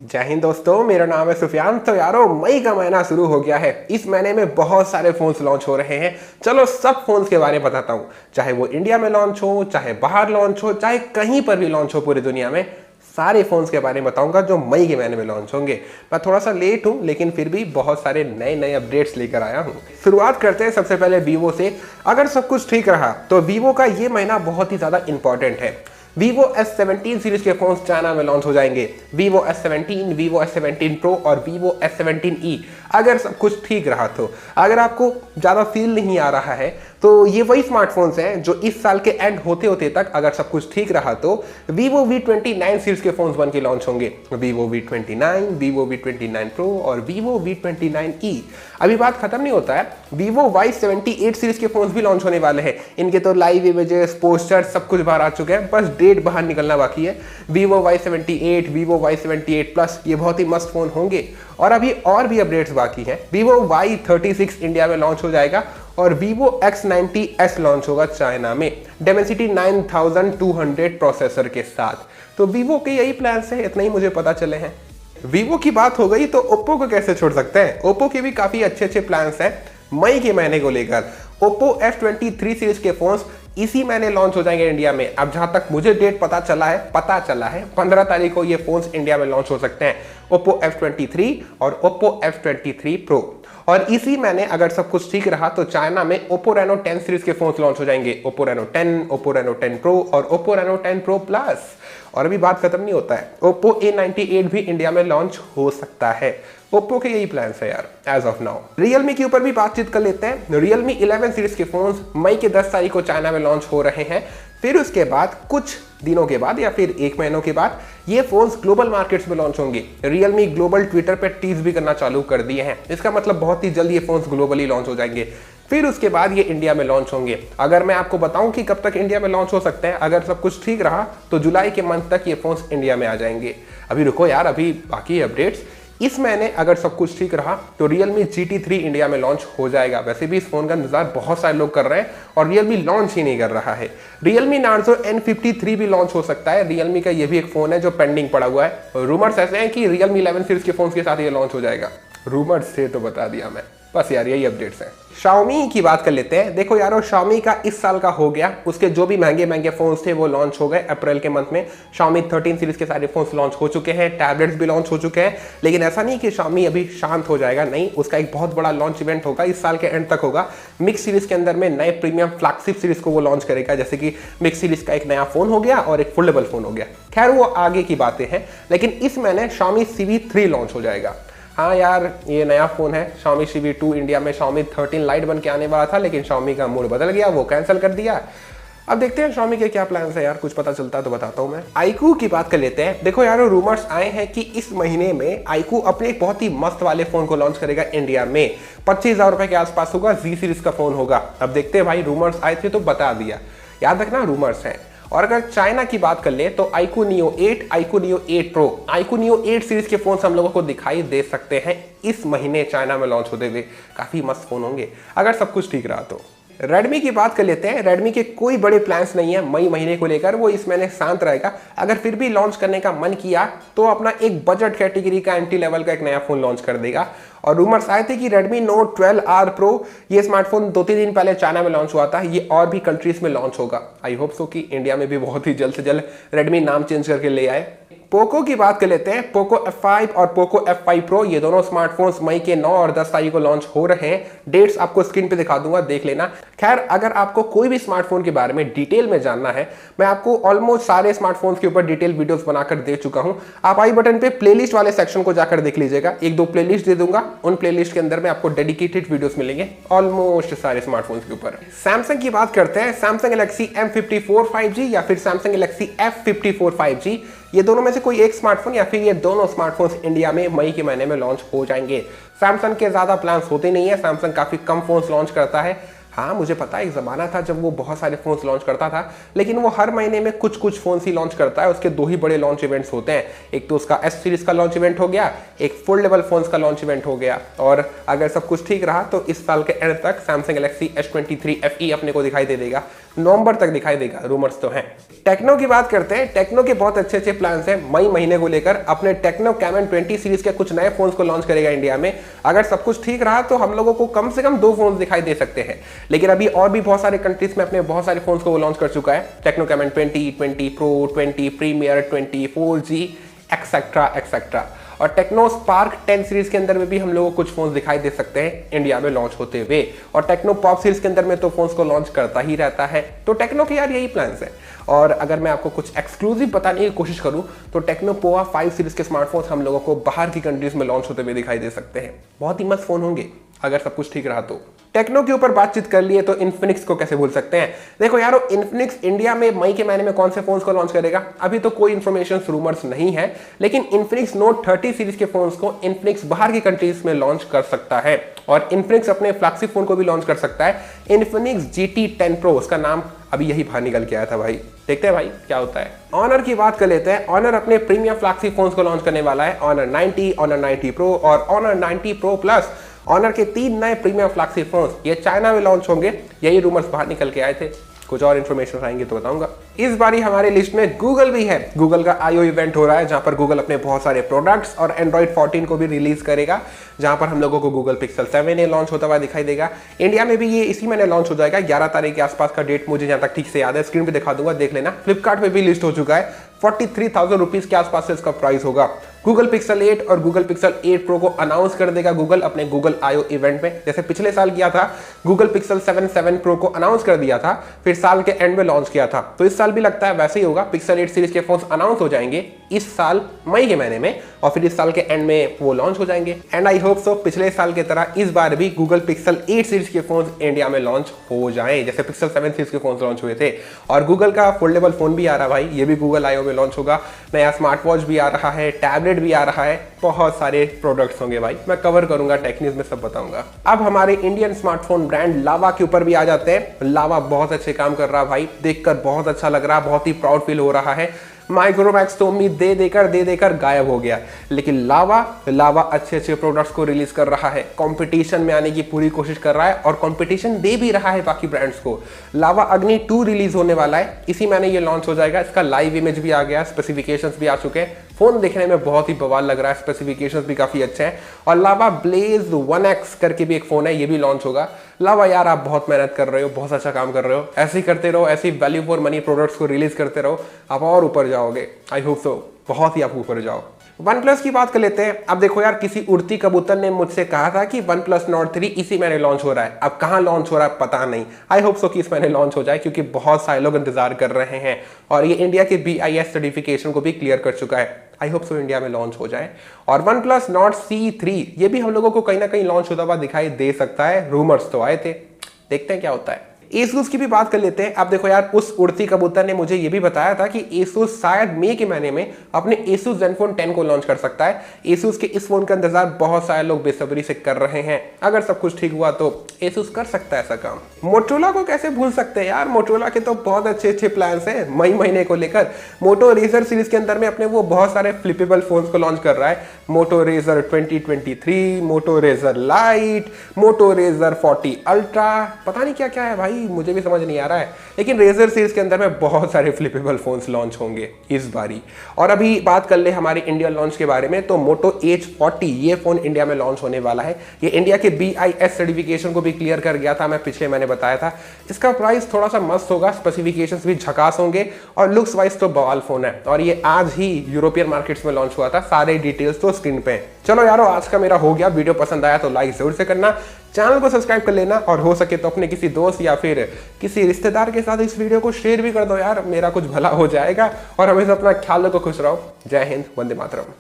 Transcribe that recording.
जय हिंद दोस्तों, मेरा नाम है सुफियान। तो यारो, मई का महीना शुरू हो गया है। इस महीने में बहुत सारे फोन्स लॉन्च हो रहे हैं। चलो सब फोन्स के बारे में बताता हूँ, चाहे वो इंडिया में लॉन्च हो, चाहे बाहर लॉन्च हो, चाहे कहीं पर भी लॉन्च हो पूरी दुनिया में। सारे फोन्स के बारे में बताऊंगा जो मई के महीने में लॉन्च होंगे। मैं थोड़ा सा लेट हूँ, लेकिन फिर भी बहुत सारे नए नए अपडेट्स लेकर आया हूँ। शुरुआत करते हैं सबसे पहले वीवो से। अगर सब कुछ ठीक रहा तो वीवो का ये महीना बहुत ही ज्यादा इंपॉर्टेंट है। Vivo S17 सीरीज के फोन्स चाइना में लॉन्च हो जाएंगे। Vivo S17, Vivo S17 Pro और Vivo S17e। अगर सब कुछ ठीक रहा तो, अगर आपको ज़्यादा फील नहीं आ रहा है तो ये वही स्मार्टफोन्स हैं जो इस साल के एंड होते होते तक, अगर सब कुछ ठीक रहा तो Vivo V29 सीरीज के फोन्स बन के लॉन्च होंगे। Vivo V29, Vivo V29 Pro और Vivo V29e। अभी बात खत्म नहीं होता है, Vivo Y78 सीरीज के फोन्स भी लॉन्च होने वाले हैं। इनके तो लाइव इमेजेस, पोस्टर सब कुछ बाहर आ चुके हैं, बस डेट बाहर निकलना बाकी है। Vivo Y78, Vivo Y78 Plus ये बहुत ही मस्त फोन होंगे। और अभी और भी अपडेट्स बाकी हैं। Vivo Y36 इंडिया में लॉन्च हो जाएगा और Vivo X90s लॉन्च होगा चाइना में Dimensity 9200 प्रोसेसर के साथ। तो Vivo के यही प्लान्स हैं, इतना ही मुझे पता चले हैं। Vivo की बात हो गई तो Oppo को कैसे छोड़ सकते हैं। Oppo के भी काफी अच्छे अच्छे प्लान्स हैं मई के महीने को लेकर। Oppo F23 सीरीज के फोन्स इसी महीने लॉन्च हो जाएंगे इंडिया में। अब जहां तक मुझे डेट पता चला है 15 तारीख को ये फोन्स इंडिया में लॉन्च हो सकते हैं, Oppo F23 और Oppo F23 Pro। और इसी महीने अगर सब कुछ ठीक रहा तो चाइना में Oppo Reno 10 सीरीज के फोन्स लॉन्च हो जाएंगे, Oppo Reno 10, Oppo Reno 10 Pro और Oppo Reno 10 Pro Plus। और अभी बात खत्म नहीं होता है, Oppo A98 भी इंडिया में लॉन्च हो सकता है। Oppo के यही प्लान्स है यार एज ऑफ नाउ। Realme के ऊपर भी बातचीत कर लेते हैं। Realme 11 सीरीज के फोन्स मई के 10 तारीख को चाइना में लॉन्च हो रहे हैं। फिर उसके बाद कुछ दिनों के बाद या फिर एक महीनों के बाद ये फोन्स ग्लोबल मार्केट्स में लॉन्च होंगे। Realme ग्लोबल ट्विटर पे टीज भी करना चालू कर दिए हैं। इसका मतलब बहुत ही जल्द ये फोन्स ग्लोबली लॉन्च हो जाएंगे। फिर उसके बाद ये इंडिया में लॉन्च होंगे। अगर मैं आपको बताऊं कि कब तक इंडिया में लॉन्च हो सकते हैं, अगर सब कुछ ठीक रहा तो जुलाई के मंथ तक ये फोन्स इंडिया में आ जाएंगे। अभी रुको यार, अभी बाकी अपडेट्स। इस महीने अगर सब कुछ ठीक रहा तो Realme GT3 इंडिया में लॉन्च हो जाएगा। वैसे भी इस फोन का इंतजार बहुत सारे लोग कर रहे हैं और Realme लॉन्च ही नहीं कर रहा है। Realme Narzo N53 भी लॉन्च हो सकता है। Realme का ये भी एक फोन है जो पेंडिंग पड़ा हुआ है। रूमर्स ऐसे हैं कि Realme 11 सीरीज के फोन के साथ ये लॉन्च हो जाएगा। रूमर्स थे तो बता दिया मैं, बस यार यही अपडेट्स हैं। Xiaomi की बात कर लेते हैं। देखो यारो, Xiaomi का इस साल का हो गया। उसके जो भी महंगे महंगे फोन्स थे वो लॉन्च हो गए अप्रैल के मंथ में। Xiaomi 13 सीरीज के सारे फोन्स लॉन्च हो चुके हैं, टैबलेट्स भी लॉन्च हो चुके हैं। लेकिन ऐसा नहीं कि Xiaomi अभी शांत हो जाएगा, नहीं, उसका एक बहुत बड़ा लॉन्च इवेंट होगा, इस साल के एंड तक होगा। मिक्स सीरीज के अंदर में नए प्रीमियम फ्लैगशिप सीरीज को वो लॉन्च करेगा, जैसे कि मिक्स सीरीज का एक नया फोन हो गया और एक फोल्डेबल फोन हो गया। खैर वो आगे की बातें हैं, लेकिन इस महीने Xiaomi CV3 लॉन्च हो जाएगा। हाँ यार, ये नया फोन है Xiaomi CV2। इंडिया में Xiaomi 13 Lite बन के आने वाला था, लेकिन Xiaomi का मूड बदल गया, वो कैंसिल कर दिया। अब देखते हैं Xiaomi के क्या प्लान्स है यार, कुछ पता चलता है तो बताता हूँ मैं। iQOO की बात कर लेते हैं। देखो यार, रूमर्स आए हैं कि इस महीने में iQOO अपने एक बहुत ही मस्त वाले फोन को लॉन्च करेगा इंडिया में। 25,000 रुपए के आसपास होगा, Z सीरीज का फोन होगा। अब देखते हैं भाई, रूमर्स आए थे तो बता दिया, याद रखना रूमर्स हैं। और अगर चाइना की बात कर ले तो iQOO Neo 8, iQOO Neo 8 Pro, iQOO Neo 8 series के फोन्स हम लोगों को दिखाई दे सकते हैं इस महीने चाइना में लॉन्च होते हुए। काफी मस्त फोन होंगे अगर सब कुछ ठीक रहा तो। Redmi की बात कर लेते हैं। Redmi के कोई बड़े प्लान्स नहीं है मई महीने को लेकर, वो इस महीने शांत रहेगा। अगर फिर भी लॉन्च करने का मन किया तो अपना एक बजट कैटेगरी का एंट्री लेवल का एक नया फोन लॉन्च कर देगा। और रूमर्स आए थे कि Redmi Note 12R Pro, ये स्मार्टफोन 2-3 दिन पहले चाइना में लॉन्च हुआ था, ये और भी कंट्रीज में लॉन्च होगा। आई होप सो कि इंडिया में भी बहुत ही जल्द से जल्द Redmi नाम चेंज करके ले आए। पोको की बात कर लेते हैं। पोको F5 और पोको F5 Pro, ये दोनों स्मार्टफोन्स मई के 9 और 10 तारीख को लॉन्च हो रहे हैं। डेट्स आपको स्क्रीन पे दिखा दूंगा, देख लेना। खैर, अगर आपको कोई भी स्मार्टफोन के बारे में डिटेल में जानना है, मैं आपको ऑलमोस्ट सारे स्मार्टफोन्स के ऊपर डिटेल वीडियोस बनाकर दे चुका हूं। आप आई बटन पे प्लेलिस्ट वाले सेक्शन को जाकर देख लीजिएगा, 1-2 प्लेलिस्ट दे दूंगा। उन प्लेलिस्ट के अंदर में आपको डेडिकेटेड वीडियोस मिलेंगे ऑलमोस्ट सारे स्मार्टफोन्स के ऊपर। सैमसंग की बात करते हैं। सैमसंग गैलेक्सी M54 5G या फिर सैमसंग गैलेक्सी F54 5G, ये दोनों में से कोई एक स्मार्टफोन या फिर ये दोनों स्मार्टफोन्स इंडिया में मई के महीने में लॉन्च हो जाएंगे। सैमसंग के ज्यादा प्लान्स होते नहीं है, सैमसंग काफी कम फोन्स लॉन्च करता है। हाँ, मुझे पता है एक ज़माना था जब वो बहुत सारे फोन्स लॉन्च करता था, लेकिन वो हर महीने में कुछ कुछ फोन्स ही लॉन्च करता है। उसके 2 ही बड़े लॉन्च इवेंट्स होते हैं, एक तो उसका S सीरीज का लॉन्च इवेंट हो गया, एक फोल्डेबल फोन्स का लॉन्च इवेंट हो गया। और अगर सब कुछ ठीक रहा तो इस साल के एंड तक सैमसंग गैलेक्सी S23 FE अपने को दिखाई दे देगा। नवंबर तक दिखाई देगा, रूमर्स तो हैं। टेक्नो की बात करते हैं। टेक्नो के बहुत अच्छे अच्छे प्लान्स हैं मई महीने को लेकर। अपने टेक्नो कैमन 20 सीरीज के कुछ नए फोन्स को लॉन्च करेगा इंडिया में। अगर सब कुछ ठीक रहा तो हम लोगों को कम से कम 2 फोन दिखाई दे सकते हैं। लेकिन अभी और भी बहुत सारे कंट्रीज में अपने बहुत सारे फोन्स को वो लॉन्च कर चुका है। Tecno Camon 20, 20 pro, 20 premier, 20 4G et cetera et cetera. और टेक्नो स्पार्क 10 सीरीज के अंदर में भी हम लोगों को कुछ फोन्स दिखाई दे सकते हैं इंडिया में लॉन्च होते हुए। और टेक्नो पॉप सीरीज के अंदर में तो फोन्स को लॉन्च करता ही रहता है। तो टेक्नो के यार यही प्लान्स है। और अगर मैं आपको कुछ एक्सक्लूसिव बताने की कोशिश करूं तो टेक्नो पोवा 5 सीरीज के स्मार्टफोन्स हम लोगों को बाहर की कंट्रीज में लॉन्च होते हुए दिखाई दे सकते हैं। बहुत ही मस्त फोन होंगे अगर सब कुछ ठीक रहा तो। टेक्नो के ऊपर बातचीत कर लिए तो इन्फिनिक्स को कैसे भूल सकते हैं। देखो यारो, इन्फिनिक्स इंडिया में मई के महीने में कौन से फोन्स को लॉन्च करेगा अभी तो कोई इन्फॉर्मेशन रूमर्स नहीं है। लेकिन इन्फिनिक्स नोट 30 सीरीज के फोन्स को इन्फिनिक्स बाहर की कंट्रीज में लॉन्च कर सकता है। और इन्फिनिक्स अपने फ्लैगशिप फोन को भी लॉन्च कर सकता है। इन्फिनिक्स GT 10 Pro, उसका नाम अभी यही बाहर निकल के आया था भाई। देखते हैं भाई क्या होता है। ऑनर की बात कर लेते हैं। ऑनर अपने प्रीमियम फ्लैगशिप फोन्स को लॉन्च करने वाला है। ऑनर 90, ऑनर 90 Pro और ऑनर 90 Pro Plus। ऑनर के 3 नए प्रीमियम फ्लैगशिप फोन्स ये चाइना में लॉन्च होंगे। यही रूमर्स बाहर निकल के आए थे। कुछ और इन्फॉर्मेशन आएंगे तो बताऊंगा। इस बारी हमारे लिस्ट में गूगल भी है। गूगल का I/O इवेंट हो रहा है जहां पर गूगल अपने बहुत सारे प्रोडक्ट्स और एंड्रॉइड 14 को भी रिलीज करेगा, जहां पर हम लोगों को गूगल पिक्सल 7 ये लॉन्च होता हुआ दिखाई देगा। इंडिया में भी ये इसी महीने लॉन्च हो जाएगा। 11 तारीख के आसपास का डेट मुझे जहां तक ठीक से याद है, स्क्रीन पे दिखा दूंगा, देख लेना। फ्लिपकार्ट पे भी लिस्ट हो चुका है। 43,000 रुपीज के आसपास से इसका प्राइस होगा। गूगल पिक्सल 8 और गूगल पिक्सल 8 प्रो को अनाउंस कर देगा गूगल अपने गूगल I/O इवेंट में, जैसे पिछले साल किया था। गूगल पिक्सल 7 प्रो को अनाउंस कर दिया था, फिर साल के एंड में लॉन्च किया था। तो इस साल भी लगता है वैसे ही होगा। पिक्सल 8 सीरीज के फोन्स अनाउंस हो जाएंगे इस साल मई के महीने में और फिर इस साल के एंड में वो लॉन्च हो जाएंगे। एंड आई होप सो पिछले साल की तरह इस बार भी गूगल पिक्सल 8 सीरीज के फोन्स इंडिया में लॉन्च हो जाएं, जैसे पिक्सल 7 सीरीज के फोन्स लॉन्च हुए थे। और गूगल का फोल्डेबल फोन भी आ रहा भाई, ये भी गूगल I/O में लॉन्च होगा। नया स्मार्ट वॉच भी आ रहा है, टैबलेट भी आ रहा है, बहुत सारे प्रोडक्ट्स होंगे भाई। मैं कवर करूंगा, टेक न्यूज में सब बताऊंगा। अब हमारे इंडियन स्मार्टफोन ब्रांड लावा के ऊपर भी आ जाते हैं। लावा बहुत अच्छे काम कर रहा है भाई, देखकर बहुत अच्छा लग रहा है, बहुत ही प्राउड फील हो रहा है। माइक्रोमैक्स तो उम्मीद दे देकर गायब हो गया, लेकिन लावा अच्छे अच्छे प्रोडक्ट्स को रिलीज कर रहा है, कंपटीशन में आने की पूरी कोशिश कर रहा है और कंपटीशन दे भी रहा है बाकी ब्रांड्स को। लावा अग्नि 2 रिलीज होने वाला है, इसी महीने ये लॉन्च हो जाएगा। इसका लाइव इमेज भी आ गया, स्पेसिफिकेशंस भी आ चुके हैं। फोन देखने में बहुत ही बवाल लग रहा है, स्पेसिफिकेशंस भी काफी अच्छे हैं। और लावा ब्लेज 1X करके भी एक फोन है, ये भी लॉन्च होगा। लावा यार, आप बहुत मेहनत कर रहे हो, बहुत अच्छा काम कर रहे हो, ऐसे ही करते रहो, ऐसे ही वैल्यू फॉर मनी प्रोडक्ट्स को रिलीज करते रहो, आप और ऊपर जाओगे। आई होप सो, बहुत ही आप ऊपर जाओ। OnePlus की बात कर लेते हैं। अब देखो यार, किसी उड़ती कबूतर ने मुझसे कहा था कि OnePlus Nord 3 इसी महीने लॉन्च हो रहा है। अब कहाँ लॉन्च हो रहा है पता नहीं। आई होप सो कि इस महीने लॉन्च हो जाए, क्योंकि बहुत सारे लोग इंतजार कर रहे हैं और ये इंडिया के BIS सर्टिफिकेशन को भी क्लियर कर चुका है। आई होप सो इंडिया में लॉन्च हो जाए। और OnePlus Nord C3 ये भी हम लोगों को कहीं ना कहीं लॉन्च होता हुआ दिखाई दे सकता है। रूमर्स तो आए थे, देखते हैं क्या होता है। Asus की भी बात कर लेते हैं। अब देखो यार, उस उड़ती कबूतर ने मुझे ये भी बताया था कि Asus शायद मई के महीने में अपने Asus Zenfone 10 को लॉन्च कर सकता है। Asus के इस फोन का इंतजार बहुत सारे लोग बेसब्री से कर रहे हैं। अगर सब कुछ ठीक हुआ तो Asus कर सकता है ऐसा काम। Motorola को कैसे भूल सकते हैं यार, Motorola के तो बहुत अच्छे अच्छे प्लान्स हैं मई महीने को लेकर। Moto Razr सीरीज के अंदर में अपने वो बहुत सारे फ्लिपेबल फोन्स को लॉन्च कर रहा है। Moto Razr 2023, Moto Razr Lite, Moto Razr 40 Ultra, पता नहीं क्या क्या है भाई, मुझे भी समझ नहीं आ रहा है। लेकिन Razer सीरीज के अंदर में बहुत सारे फ्लिपेबल फोन्स लॉन्च होंगे इस बारी। और अभी बात कर ले हमारे इंडिया लॉन्च के बारे में, तो Moto H40 ये फोन इंडिया में लॉन्च होने वाला है। ये इंडिया के BIS सर्टिफिकेशन को भी क्लियर कर गया था, मैं पिछले महीने बताया था। इसका प्राइस थोड़ा सा मस्त होगा, स्पेसिफिकेशंस भी झकास होंगे और लुक्स वाइज तो बवाल फोन है। और ये आज ही यूरोपियन मार्केट्स में लॉन्च हुआ था। सारे डिटेल्स तो स्क्रीन पे हैं। चलो यारो, आज का मेरा हो गया। वीडियो पसंद आया तो लाइक जरूर से करना, चैनल को सब्सक्राइब कर लेना और हो सके तो अपने किसी दोस्त या फिर किसी रिश्तेदार के साथ इस वीडियो को शेयर भी कर दो यार, मेरा कुछ भला हो जाएगा। और हमेशा अपना ख्याल रखो, खुश रहो। जय हिंद, वंदे मातरम।